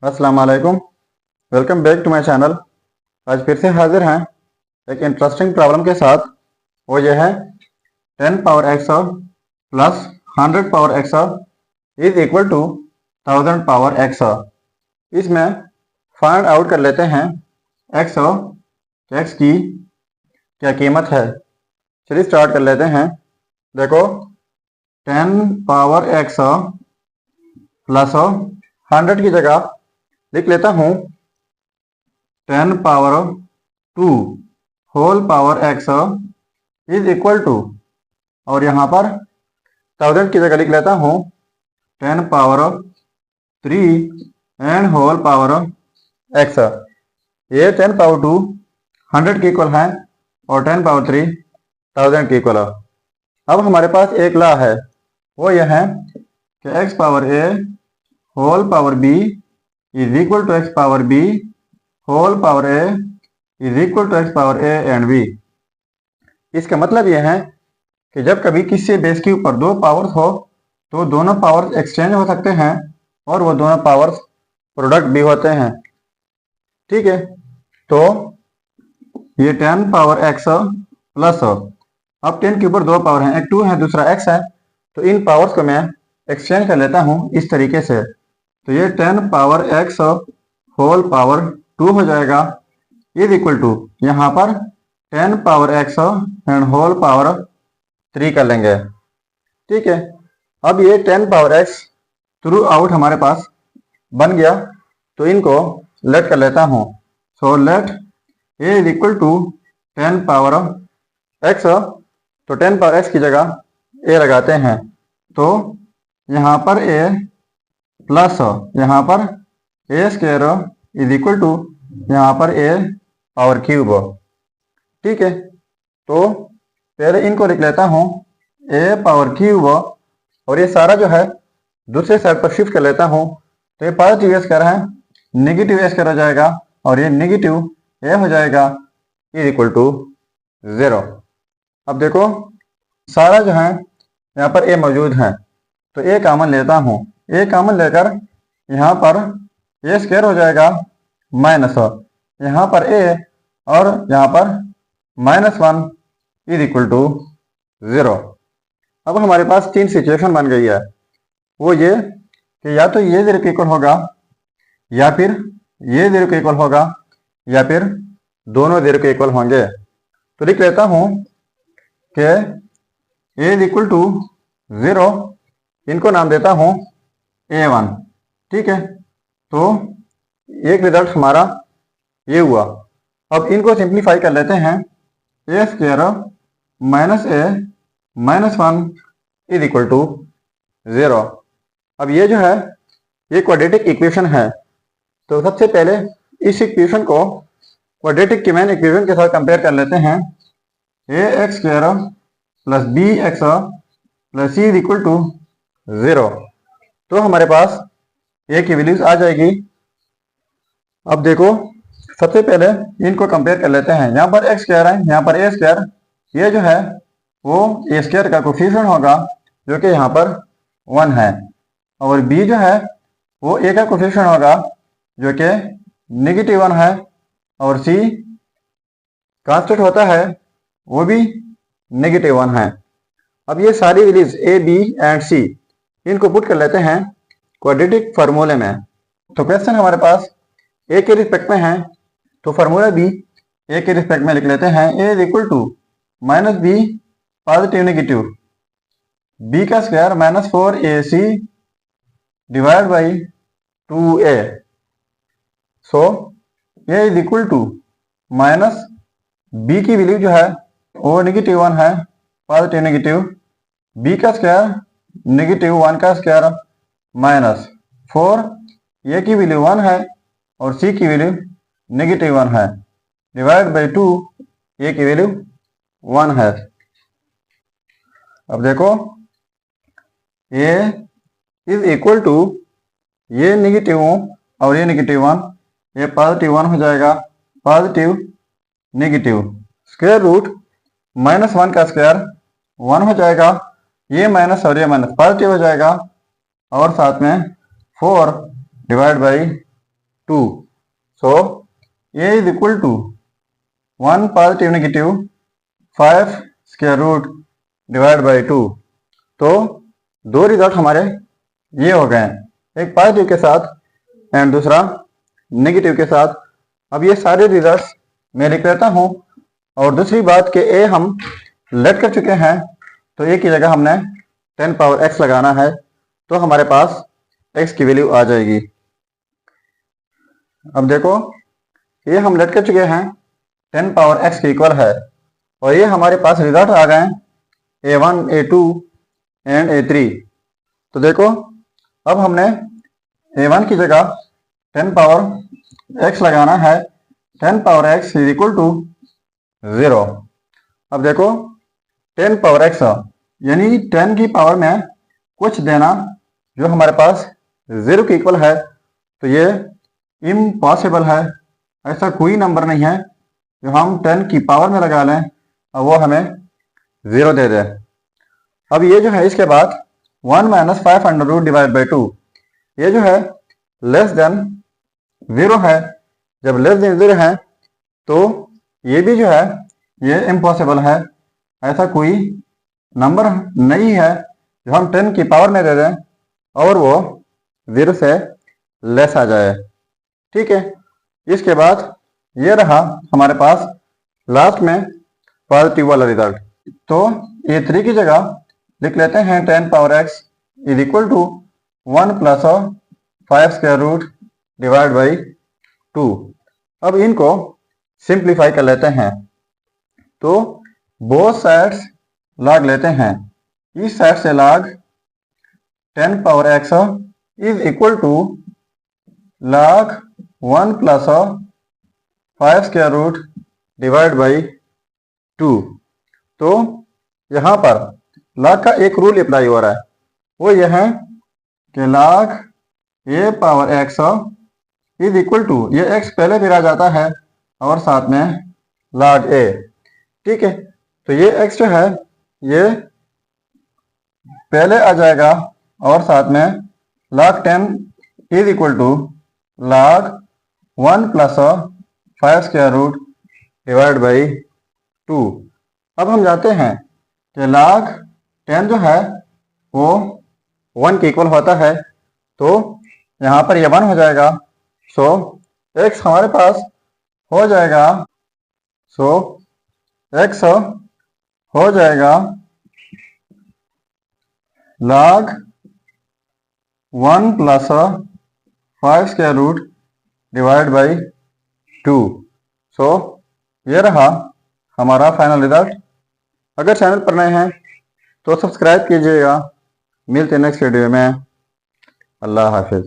अस्सलाम वालेकुम। Welcome back to my channel. आज फिर से हाजिर हैं एक इंटरेस्टिंग प्रॉब्लम के साथ। वो ये है 10 power X plus 100 power X is equal to 1000 power X. इसमें फाइंड आउट कर लेते हैं एक्स की क्या कीमत है। चलिए स्टार्ट कर लेते हैं। देखो 10 पावर एक्स प्लस 100 की जगह लिख लेता हूँ 10 power 2 whole power X is equal to, और यहाँ पर 1000 की जगह लिख लेता हूँ 10 power 3 and whole power X. ये 10 पावर 2 100 के इक्वल है और 10 पावर 3 1000 के इक्वल। अब हमारे पास एक लॉ है, वो यह है कि X power A whole power B is equal to X power B whole power A is equal to X power A and B. इसका मतलब यह है कि जब कभी किसी बेस के ऊपर दो पावर्स हो तो दोनों पावर्स एक्सचेंज हो सकते हैं और वो दोनों पावर्स प्रोडक्ट भी होते हैं। ठीक है, तो ये 10 पावर एक्स प्लस, अब 10 के ऊपर दो पावर हैं, एक 2 है दूसरा एक्स है, तो इन पावर्स को मैं एक्सचेंज कर लेता हूँ इस तरीके से। तो ये 10 पावर एक्स होल पावर 2 हो जाएगा इज इक्वल टू, यहाँ पर 10 power X and whole power 3 कर लेंगे। ठीक है, अब ये 10 पावर एक्स थ्रू आउट हमारे पास बन गया, तो इनको लेट कर लेता हूँ। So let A is equal to 10 power X, तो 10 पावर एक्स की जगह ए लगाते हैं, तो यहाँ पर ए प्लस यहाँ पर ए स्क्वायर इज इक्वल टू यहाँ पर ए पावर क्यूब। ठीक है, तो पहले इनको लिख लेता हूँ ए पावर क्यूब, और ये सारा जो है दूसरे साइड पर शिफ्ट कर लेता हूँ, तो ये पॉजिटिव ए स्क्वायर है, नेगेटिव ए स्क्वायर हो जाएगा और ये नेगेटिव ए हो जाएगा इज इक्वल टू 0। अब देखो सारा जो है यहाँ पर ए मौजूद है, तो ए कामन लेता हूँ, ए कामन लेकर यहाँ पर ए स्क्वायर हो जाएगा माइनस, यहाँ पर ए और यहाँ पर -1 इज इक्वल टू 0। अब हमारे पास तीन सिचुएशन बन गई है, वो ये कि या तो ये 0 के इक्वल होगा, या फिर ये 0 के इक्वल होगा, या फिर दोनों 0 के इक्वल होंगे। तो लिख लेता हूँ कि ए इज इक्वल टू 0, इनको नाम देता हूँ A1। ठीक है, तो एक रिजल्ट हमारा ये हुआ। अब इनको सिंप्लीफाई कर लेते हैं, A square minus A -1 is equal to 0। अब ये जो है ये क्वाड्रेटिक इक्वेशन है, तो सबसे पहले इस इक्वेशन को क्वाड्रेटिक की मैन इक्वेशन के साथ कंपेयर कर लेते हैं। A X square plus B X plus C is equal to 0, तो हमारे पास ए की वैल्यूज आ जाएगी। अब देखो सबसे पहले इनको कंपेयर कर लेते हैं, यहाँ पर एक्स स्क्वायर है, यहाँ पर ए स्क्वायर, ये जो है वो ए स्क्वायर का कोफिशिएंट होगा जो कि यहाँ पर 1 है, और बी जो है वो ए का कोफिशिएंट होगा जो कि -1 है, और सी कांस्टेंट होता है वो भी -1 है। अब ये सारी वैल्यूज ए बी एंड सी इनको पुट कर लेते हैं क्वाड्रेटिक फार्मूले में। तो क्वेश्चन हमारे पास ए के रिस्पेक्ट में है, तो फार्मूला भी ए के रिस्पेक्ट में लिख लेते हैं। A is equal to minus B positive negative B का square -4ac divide by 2a। So A is equal to minus B की वैल्यू जो है वो -1 है, पॉजिटिव नेगेटिव बी का स्क्वायर -1 का स्क्वायर -4, ए की वैल्यू 1 है और सी की वैल्यू -1 है, डिवाइड बाई 2, ए की वैल्यू 1 है। अब देखो ए इज इक्वल टू ये -1 और ये -1, ये +1 हो जाएगा, पॉजिटिव नेगेटिव स्क्वायर रूट -1 का स्क्वायर 1 हो जाएगा, ये माइनस और ये माइनस पॉजिटिव हो जाएगा, और साथ में 4 divide by 2. So a is equal to 1 positive negative 5 square root divide by 2. तो दो रिजल्ट हमारे ये हो गए हैं, एक पॉजिटिव के साथ एंड दूसरा नेगेटिव के साथ. अब ये सारे रिजल्ट्स मैं लिख लेता हूँ. और दूसरी बात कि ए हम लेट कर चुके हैं, तो ए की जगह हमने 10 पावर x लगाना है, तो हमारे पास x की वैल्यू आ जाएगी. अब देखो ये हम लेट कर चुके हैं 10 पावर x के इक्वल है, और ये हमारे पास रिजल्ट आ गए a1 a2 एंड a3. तो देखो अब हमने a1 की जगह 10 पावर x लगाना है. 10 power x is equal to 0. अब देखो 10 पावर x यानी 10 की पावर में कुछ देना जो हमारे पास 0 के इक्वल है, तो ये इम्पॉसिबल है. ऐसा कोई नंबर नहीं है जो हम 10 की पावर में लगा लें और वो हमें 0 दे दे. अब ये जो है इसके बाद 1 minus 5 under root divide by 2, ये जो है लेस देन 0 है. जब लेस देन 0 है तो ये भी जो है ये इम्पॉसिबल है. ऐसा कोई नंबर नहीं है जो हम 10 की पावर में दे दें और वो 0 से लेस आ जाए. ठीक है. इसके बाद ये रहा हमारे पास लास्ट में पॉजिटिव वाला रिजल्ट. तो ये 3 की जगह लिख लेते हैं 10 power x is equal to 1 plus 5 square root divide by 2. अब इनको सिंप्लीफाई कर लेते हैं. तो बोथ साइड्स लॉग लेते हैं. इस साइड से log 10 power x is equal to log 1 plus 5 square root divide by 2. तो यहाँ पर लॉग का एक रूल अप्लाई हो रहा है, वो यह है कि log a power x is equal to, ये x पहले फिर आ जाता है और साथ में लॉग a. ठीक है. तो ये x जो है ये पहले आ जाएगा और साथ में log 10 is equal to log 1 plus 5 square root divide by 2. अब हम जाते हैं कि log 10 जो है वो 1 के इक्वल होता है, तो यहाँ पर ये 1 हो जाएगा. सो x हमारे पास हो जाएगा, सो x हो जाएगा log 1 plus 5 square root divide by 2. So ये रहा हमारा फाइनल रिजल्ट. अगर चैनल पर नए हैं तो सब्सक्राइब कीजिएगा. मिलते हैं नेक्स्ट वीडियो में. अल्लाह हाफिज़.